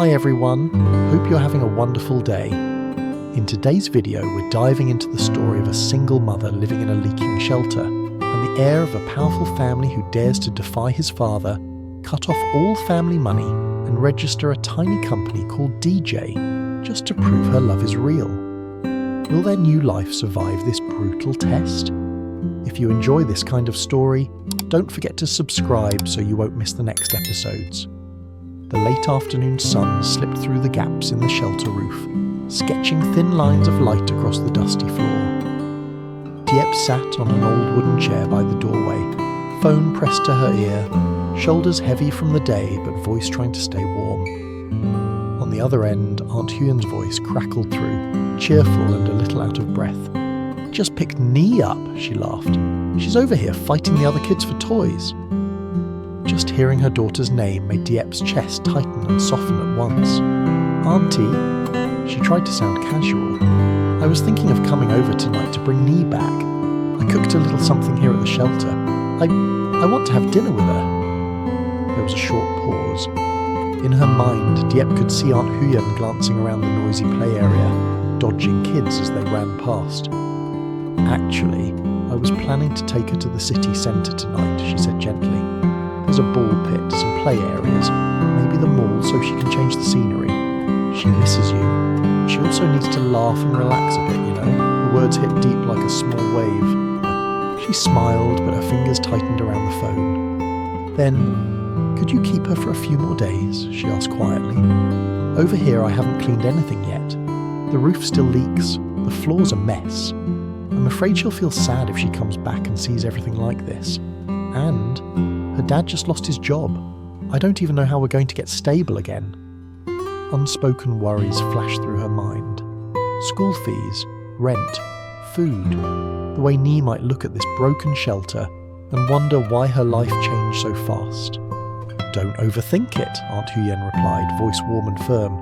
Hi everyone, hope you're having a wonderful day. In today's video we're diving into the story of a single mother living in a leaking shelter and the heir of a powerful family who dares to defy his father, cut off all family money and register a tiny company called DJ just to prove her love is real. Will their new life survive this brutal test? If you enjoy this kind of story, don't forget to subscribe so you won't miss the next episodes. The late afternoon sun slipped through the gaps in the shelter roof, sketching thin lines of light across the dusty floor. Diep sat on an old wooden chair by the doorway, phone pressed to her ear, shoulders heavy from the day but voice trying to stay warm. On the other end, Aunt Huyen's voice crackled through, cheerful and a little out of breath. "Just picked Nee up," she laughed. "She's over here fighting the other kids for toys." Just hearing her daughter's name made Diep's chest tighten and soften at once. "Auntie," she tried to sound casual, "I was thinking of coming over tonight to bring Nee back. I cooked a little something here at the shelter. I want to have dinner with her." There was a short pause. In her mind, Diep could see Aunt Huyen glancing around the noisy play area, dodging kids as they ran past. "Actually, I was planning to take her to the city centre tonight," she said gently. "There's a ball pit, some play areas, maybe the mall so she can change the scenery. She misses you. She also needs to laugh and relax a bit, you know." The words hit deep like a small wave. She smiled, but her fingers tightened around the phone. "Then, could you keep her for a few more days?" she asked quietly. "Over here I haven't cleaned anything yet. The roof still leaks, the floor's a mess. I'm afraid she'll feel sad if she comes back and sees everything like this. And her dad just lost his job. I don't even know how we're going to get stable again." Unspoken worries flashed through her mind. School fees, rent, food. The way Nee might look at this broken shelter and wonder why her life changed so fast. "Don't overthink it," Aunt Huyen replied, voice warm and firm.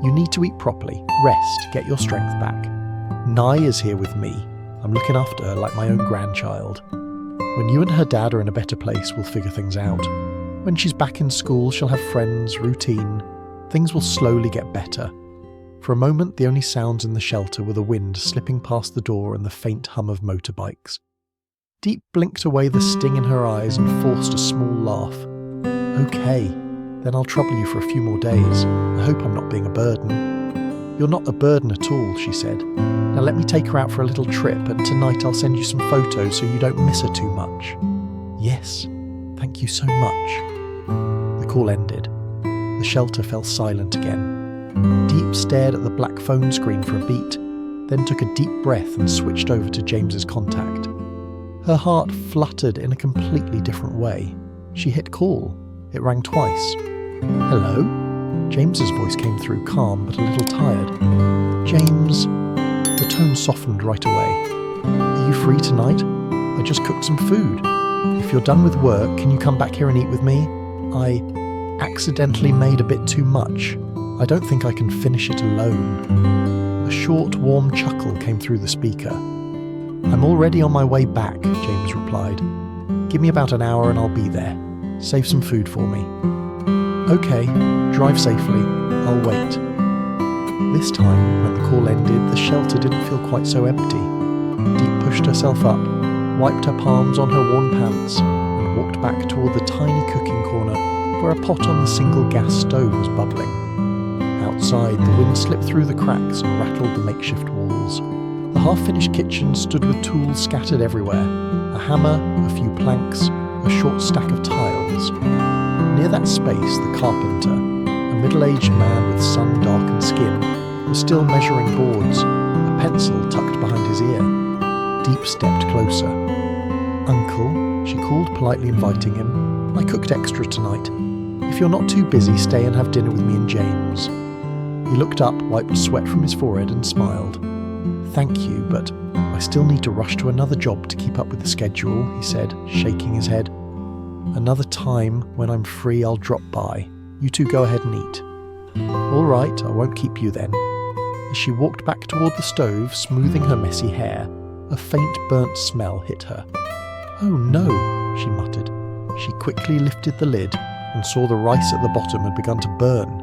"You need to eat properly, rest, get your strength back. Nai is here with me. I'm looking after her like my own grandchild. When you and her dad are in a better place, we'll figure things out. When she's back in school, she'll have friends, routine. Things will slowly get better." For a moment, the only sounds in the shelter were the wind slipping past the door and the faint hum of motorbikes. Diep blinked away the sting in her eyes and forced a small laugh. "Okay, then I'll trouble you for a few more days. I hope I'm not being a burden." "You're not a burden at all," she said. "Now let me take her out for a little trip, and tonight I'll send you some photos so you don't miss her too much." "Yes, thank you so much." The call ended. The shelter fell silent again. Diep stared at the black phone screen for a beat, then took a deep breath and switched over to James's contact. Her heart fluttered in a completely different way. She hit call. It rang twice. "Hello?" James's voice came through, calm but a little tired. "James..." The tone softened right away. "Are you free tonight? I just cooked some food. If you're done with work, can you come back here and eat with me? I accidentally made a bit too much. I don't think I can finish it alone." A short, warm chuckle came through the speaker. "I'm already on my way back," James replied. "Give me about an hour and I'll be there. Save some food for me." "Okay, drive safely. I'll wait." This time, when the call ended, the shelter didn't feel quite so empty. Diep pushed herself up, wiped her palms on her worn pants, and walked back toward the tiny cooking corner where a pot on the single gas stove was bubbling. Outside, the wind slipped through the cracks and rattled the makeshift walls. The half-finished kitchen stood with tools scattered everywhere, a hammer, a few planks, a short stack of tiles. Near that space, the carpenter, a middle-aged man with sun-darkened skin, was still measuring boards, a pencil tucked behind his ear. Diep stepped closer. "Uncle," she called, politely inviting him, "I cooked extra tonight. If you're not too busy, stay and have dinner with me and James." He looked up, wiped sweat from his forehead and smiled. "Thank you, but I still need to rush to another job to keep up with the schedule," he said, shaking his head. "Another time, when I'm free, I'll drop by. You two go ahead and eat." "All right, I won't keep you then." As she walked back toward the stove, smoothing her messy hair, a faint burnt smell hit her. "Oh no," she muttered. She quickly lifted the lid and saw the rice at the bottom had begun to burn.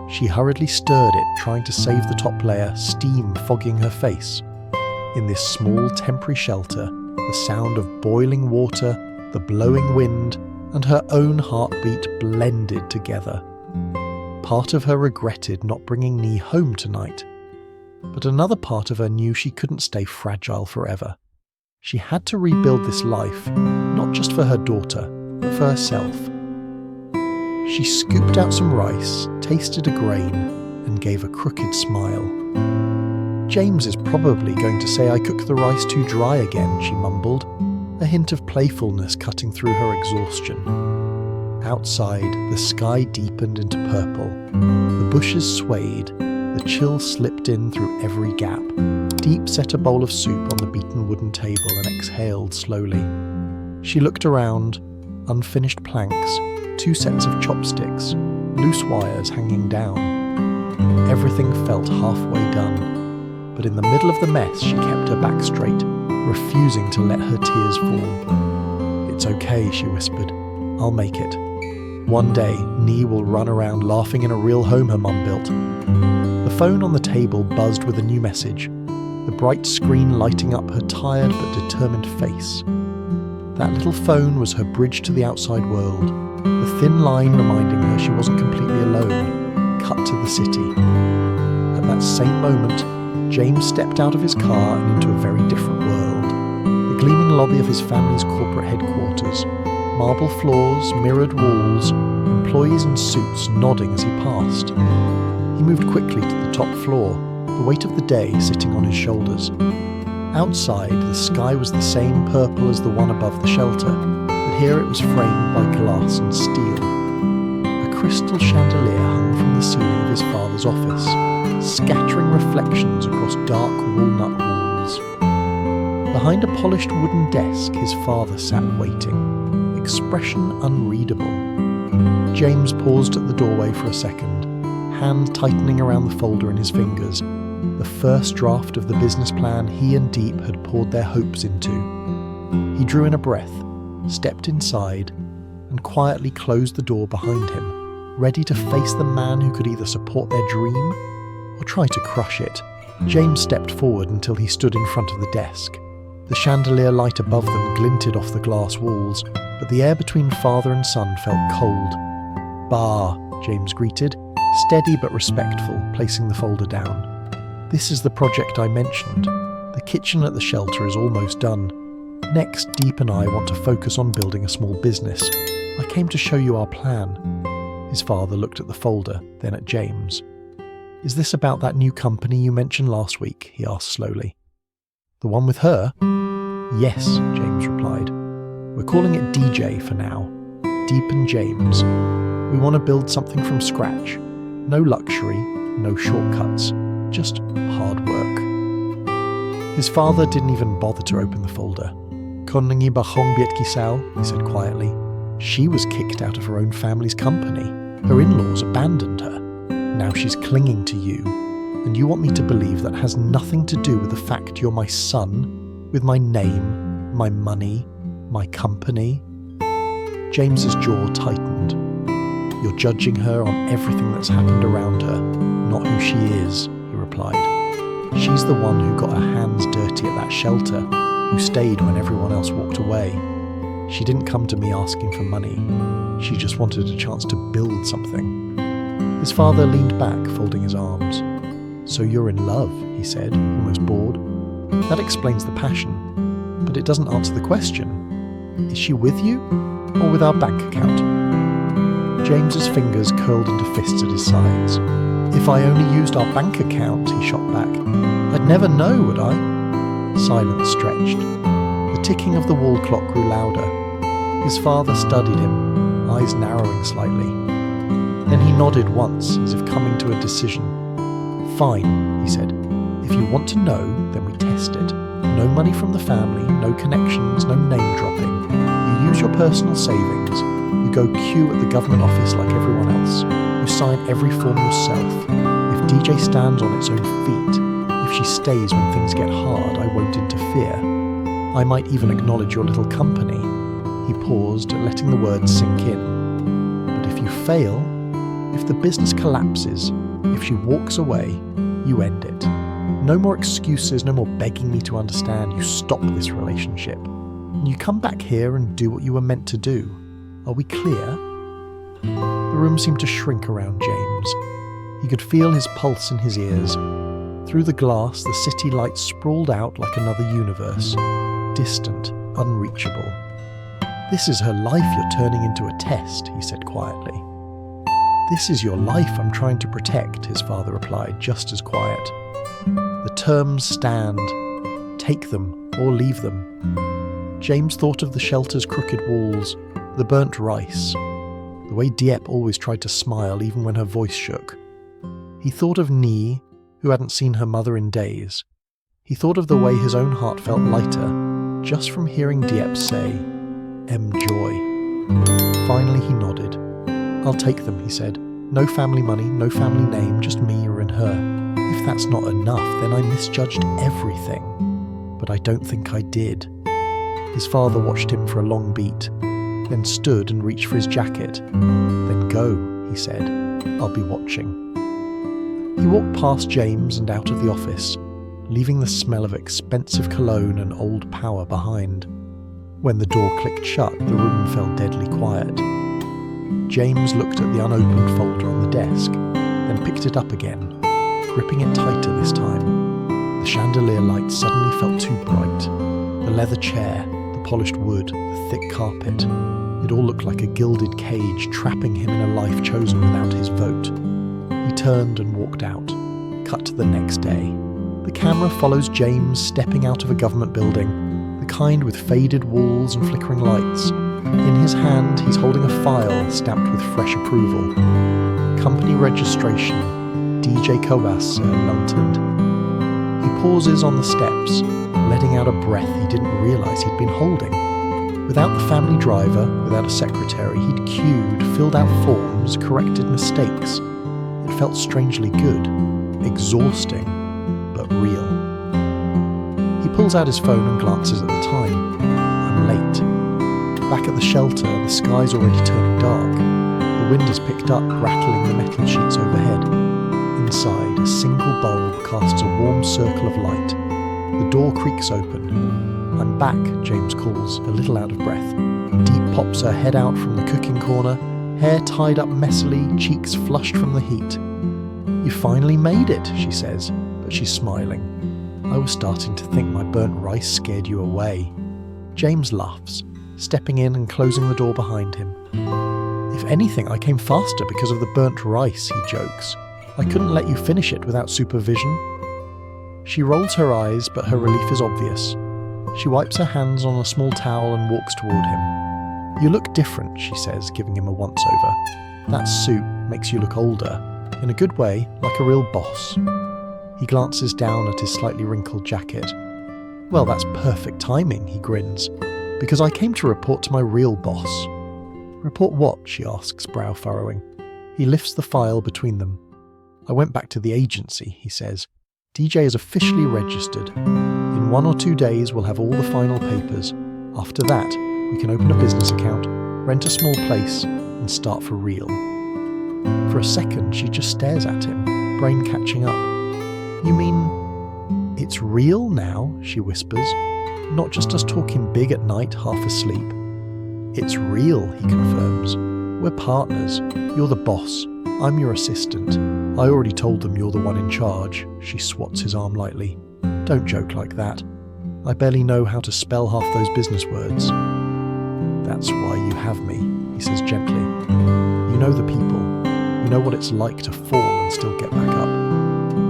She hurriedly stirred it, trying to save the top layer, steam fogging her face. In this small temporary shelter, the sound of boiling water, the blowing wind, and her own heartbeat blended together. Part of her regretted not bringing Nee home tonight, but another part of her knew she couldn't stay fragile forever. She had to rebuild this life, not just for her daughter, but for herself. She scooped out some rice, tasted a grain, and gave a crooked smile. James is probably going to say I cooked the rice too dry again, she mumbled, a hint of playfulness cutting through her exhaustion. Outside, the sky deepened into purple. The bushes swayed, the chill slipped in through every gap. Diep set a bowl of soup on the beaten wooden table and exhaled slowly. She looked around, unfinished planks, 2 sets of chopsticks, loose wires hanging down. Everything felt halfway done, but in the middle of the mess she kept her back straight, refusing to let her tears fall. "It's okay," she whispered. "I'll make it. One day, Nee will run around laughing in a real home her mum built." The phone on the table buzzed with a new message, the bright screen lighting up her tired but determined face. That little phone was her bridge to the outside world, the thin line reminding her she wasn't completely alone, cut to the city. At that same moment, James stepped out of his car and into a very different world. The gleaming lobby of his family's corporate headquarters, marble floors, mirrored walls, employees in suits nodding as he passed. He moved quickly to the top floor, the weight of the day sitting on his shoulders. Outside, the sky was the same purple as the one above the shelter, but here it was framed by glass and steel. A crystal chandelier hung from the ceiling of his father's office, scattering reflections across dark walnut walls. Behind a polished wooden desk, his father sat waiting, expression unreadable. James paused at the doorway for a second, hand tightening around the folder in his fingers, the first draft of the business plan he and Diep had poured their hopes into. He drew in a breath, stepped inside, and quietly closed the door behind him, ready to face the man who could either support their dream or try to crush it. James stepped forward until he stood in front of the desk. The chandelier light above them glinted off the glass walls, but the air between father and son felt cold. "Bah," James greeted, steady but respectful, placing the folder down. "This is the project I mentioned. The kitchen at the shelter is almost done. Next, Diep and I want to focus on building a small business. I came to show you our plan." His father looked at the folder, then at James. "Is this about that new company you mentioned last week?" he asked slowly. "The one with her?" "Yes," James replied. "We're calling it DJ for now. Diep and James. We want to build something from scratch. No luxury, no shortcuts, just hard work." His father didn't even bother to open the folder. "Kinddengineer begon biet kisau," he said quietly. "She was kicked out of her own family's company. Her in-laws abandoned her. Now she's clinging to you. And you want me to believe that has nothing to do with the fact you're my son, with my name, my money, my company?" James's jaw tightened. "You're judging her on everything that's happened around her, not who she is," he replied. "She's the one who got her hands dirty at that shelter, who stayed when everyone else walked away. She didn't come to me asking for money. She just wanted a chance to build something." His father leaned back, folding his arms. "So you're in love," he said, almost bored. "That explains the passion, but it doesn't answer the question. Is she with you, or with our bank account?" James's fingers curled into fists at his sides. "If I only used our bank account," he shot back, "I'd never know, would I?" Silence stretched. The ticking of the wall clock grew louder. His father studied him, eyes narrowing slightly. Then he nodded once, as if coming to a decision. "Fine," he said. "If you want to know, then we test it. No money from the family, no connections, no name dropping. You use your personal savings. You go queue at the government office like everyone else. You sign every form yourself. If DJ stands on its own feet, if she stays when things get hard, I won't interfere. I might even acknowledge your little company." He paused, letting the words sink in. "But if you fail, If the business collapses, if she walks away, you end it. No more excuses, no more begging me to understand. You stop this relationship. And you come back here and do what you were meant to do. Are we clear? The room seemed to shrink around James. He could feel his pulse in his ears. Through the glass, the city lights sprawled out like another universe. Distant, unreachable. "This is her life you're turning into a test," he said quietly. "This is your life I'm trying to protect," his father replied, just as quiet. "The terms stand. Take them or leave them." James thought of the shelter's crooked walls, the burnt rice, the way Diep always tried to smile even when her voice shook. He thought of Nee, who hadn't seen her mother in days. He thought of the way his own heart felt lighter, just from hearing Diep say, "Joy." Finally he nodded. "I'll take them," he said. "No family money, no family name, just me and her. If that's not enough, then I misjudged everything. But I don't think I did." His father watched him for a long beat, then stood and reached for his jacket. "Then go," he said. "I'll be watching." He walked past James and out of the office, leaving the smell of expensive cologne and old power behind. When the door clicked shut, the room fell deadly quiet. James looked at the unopened folder on the desk, then picked it up again, gripping it tighter this time. The chandelier light suddenly felt too bright. The leather chair, the polished wood, the thick carpet. It all looked like a gilded cage trapping him in a life chosen without his vote. He turned and walked out. Cut to the next day. The camera follows James stepping out of a government building, the kind with faded walls and flickering lights. In his hand, he's holding a file stamped with fresh approval. Company registration, DJ Kobas, London. He pauses on the steps, letting out a breath he didn't realise he'd been holding. Without the family driver, without a secretary, he'd queued, filled out forms, corrected mistakes. It felt strangely good, exhausting, but real. He pulls out his phone and glances at the time. I'm late. Back at the shelter, the sky's already turning dark. The wind has picked up, rattling the metal sheets overhead. Inside, a single bulb casts a warm circle of light. The door creaks open. "I'm back," James calls, a little out of breath. Diep pops her head out from the cooking corner, hair tied up messily, cheeks flushed from the heat. "You finally made it," she says, but she's smiling. "I was starting to think my burnt rice scared you away." James laughs, stepping in and closing the door behind him. "If anything, I came faster because of the burnt rice," he jokes. "I couldn't let you finish it without supervision." She rolls her eyes, but her relief is obvious. She wipes her hands on a small towel and walks toward him. "You look different," she says, giving him a once-over. "That suit makes you look older, in a good way, like a real boss." He glances down at his slightly wrinkled jacket. "Well, that's perfect timing," he grins, "because I came to report to my real boss." "Report what?" she asks, brow furrowing. He lifts the file between them. "I went back to the agency," he says. "DJ is officially registered. In 1 or 2 days we'll have all the final papers. After that, we can open a business account, rent a small place, and start for real." For a second, she just stares at him, brain catching up. "You mean it's real now?" she whispers. "Not just us talking big at night, half asleep." "It's real," he confirms. "We're partners. You're the boss. I'm your assistant. I already told them you're the one in charge." She swats his arm lightly. "Don't joke like that. I barely know how to spell half those business words." "That's why you have me," he says gently. "You know the people. You know what it's like to fall and still get back up.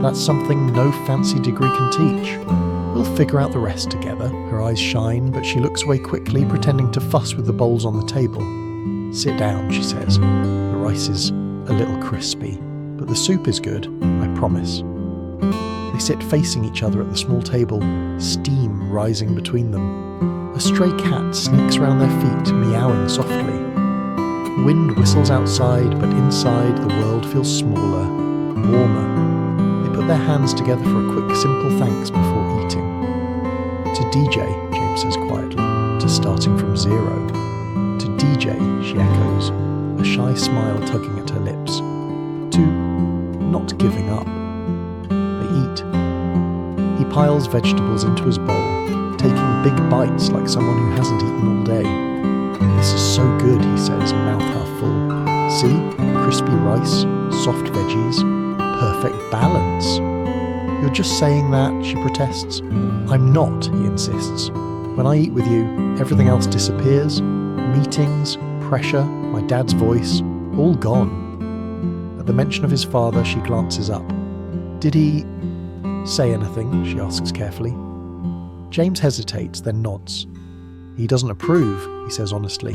That's something no fancy degree can teach. We'll figure out the rest together." Her eyes shine, but she looks away quickly, pretending to fuss with the bowls on the table. "Sit down," she says. "The rice is a little crispy, but the soup is good, I promise." They sit facing each other at the small table, steam rising between them. A stray cat sneaks around their feet, meowing softly. Wind whistles outside, but inside the world feels smaller, warmer. They put their hands together for a quick, simple thanks before eating. "To DJ," James says quietly, "to starting from zero." "To DJ," she echoes, a shy smile tugging at her lips. not giving up. They eat. He piles vegetables into his bowl, taking big bites like someone who hasn't eaten all day. "This is so good," he says, mouth half full. "See? Crispy rice, soft veggies, perfect balance." "You're just saying that," she protests. "I'm not," he insists. "When I eat with you, everything else disappears. Meetings, pressure, my dad's voice, all gone." At the mention of his father, she glances up. "Did he say anything?" she asks carefully. James hesitates, then nods. "He doesn't approve," he says honestly.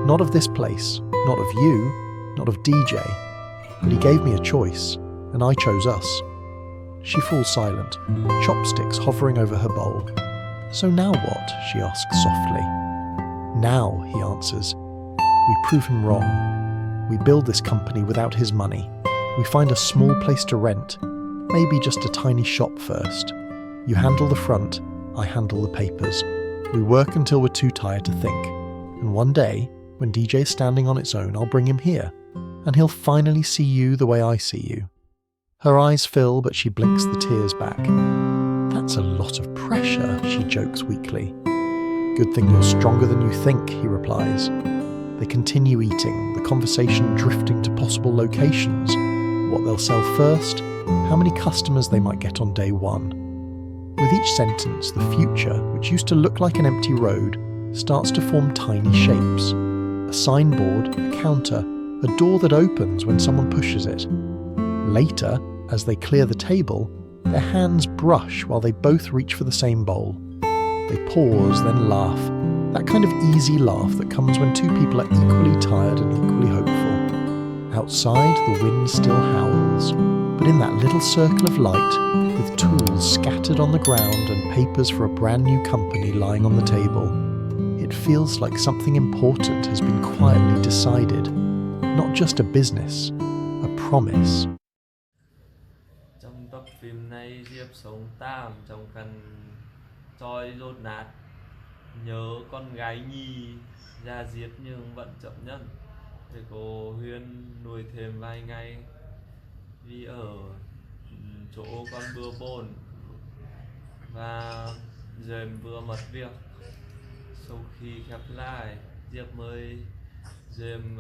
"Not of this place, not of you, not of DJ. But he gave me a choice, and I chose us." She falls silent, chopsticks hovering over her bowl. "So now what?" she asks softly. "Now," he answers, "we prove him wrong. We build this company without his money. We find a small place to rent, maybe just a tiny shop first. You handle the front, I handle the papers. We work until we're too tired to think. And one day, when DJ's standing on its own, I'll bring him here, and he'll finally see you the way I see you." Her eyes fill, but she blinks the tears back. "That's a lot of pressure," she jokes weakly. "Good thing you're stronger than you think," he replies. They continue eating, the conversation drifting to possible locations, what they'll sell first, how many customers they might get on day one. With each sentence, the future, which used to look like an empty road, starts to form tiny shapes. A signboard, a counter, a door that opens when someone pushes it. Later, as they clear the table, their hands brush while they both reach for the same bowl. They pause, then laugh. That kind of easy laugh that comes when two people are equally tired and equally hopeful. Outside, the wind still howls, but in that little circle of light, with tools scattered on the ground and papers for a brand new company lying on the table, it feels like something important has been quietly decided. Not just a business, a promise. Trong tập phim này, Diệp sống tạm trong căn tròi dột nát, nhớ con gái nhì ra giết nhưng vẫn chấp nhận để cô Huyên nuôi thêm vài ngày, vì ở chỗ con bừa bộn và Duyên vừa mất việc. Sau khi khép lại, Diệp mời Duyên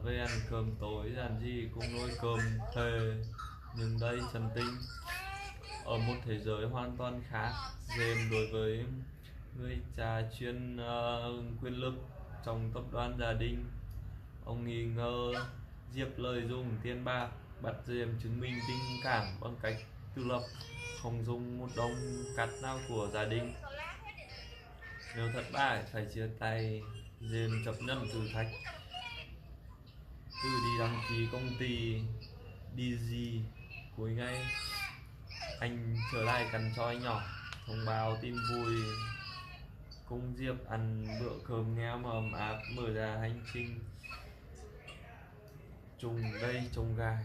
về ăn cơm tối giản dị cùng nồi cơm thề nhưng đầy trần tinh. Ở một thế giới hoàn toàn khác, Duyên đối với người cha chuyên quyền lực trong tập đoàn gia đình. Ông nghi ngờ Diệp lợi dụng tiền bạc bắt Diệp chứng minh tình cảm bằng cách tự lập, không dùng một đồng cắt nào của gia đình. Nếu thất bại phải chia tay, Diệp chấp nhận thử thách, tự đi đăng ký công ty đi gì. Cuối ngày anh trở lại căn tròi nhỏ, thông báo tin vui, cùng Diệp ăn bữa cơm nghe mà ấm áp, mở ra hành trình trùng đây trùng gai.